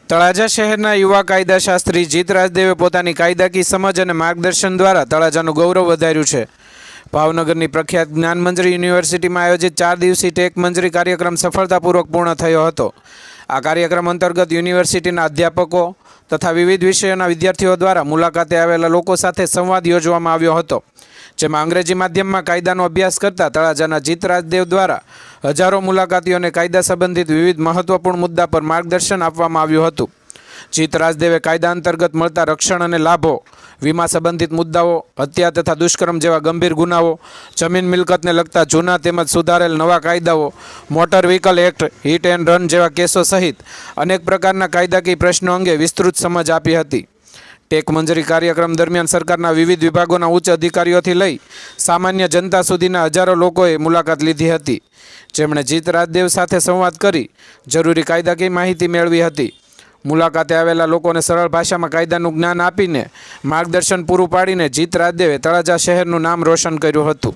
તળાજા શહેરના યુવા કાયદાશાસ્ત્રી જીત રાજદેવે પોતાની કાયદાકીય સમજ અને માર્ગદર્શન દ્વારા તળાજાનું ગૌરવ વધાર્યું છે। ભાવનગરની પ્રખ્યાત જ્ઞાનમંજરી યુનિવર્સિટીમાં આયોજિત 4 દિવસીય ટેક મંજરી કાર્યક્રમ સફળતાપૂર્વક પૂર્ણ થયો હતો। આ કાર્યક્રમ અંતર્ગત યુનિવર્સિટીના અધ્યાપકો તથા વિવિધ વિષયોના વિદ્યાર્થીઓ દ્વારા મુલાકાતે આવેલા લોકો સાથે સંવાદ યોજવામાં આવ્યો હતો, જેમાં અંગ્રેજી માધ્યમમાં કાયદાનો અભ્યાસ કરતા તળાજાના જીત રાજદેવ દ્વારા હજારો મુલાકાતીઓને કાયદા સંબંધિત વિવિધ મહત્વપૂર્ણ મુદ્દા પર માર્ગદર્શન આપવામાં આવ્યું હતું। જીત રાજદેવે કાયદા અંતર્ગત મળતા રક્ષણ અને લાભો, વીમા સંબંધિત મુદ્દાઓ, હત્યા તથા દુષ્કર્મ જેવા ગંભીર ગુનાઓ, જમીન મિલકતને લગતા જૂના તેમજ સુધારેલ નવા કાયદાઓ, motor vehicle act, hit and run જેવા કેસો સહિત અનેક પ્રકારના કાયદાકીય પ્રશ્નો અંગે વિસ્તૃત સમજ આપી હતી। ટેક મંજરી કાર્યક્રમ દરમિયાન સરકારના વિવિધ વિભાગોના ઉચ્ચ અધિકારીઓથી લઈ સામાન્ય જનતા સુધીના હજારો લોકોએ મુલાકાત લીધી હતી, જેમણે જીત રાજદેવ સાથે સંવાદ કરી જરૂરી કાયદાકીય માહિતી મેળવી હતી। મુલાકાતે આવેલા લોકોને સરળ ભાષામાં કાયદાનું જ્ઞાન આપીને માર્ગદર્શન પૂરું પાડીને જીત રાજદેવે તળાજા શહેરનું નામ રોશન કર્યું હતું।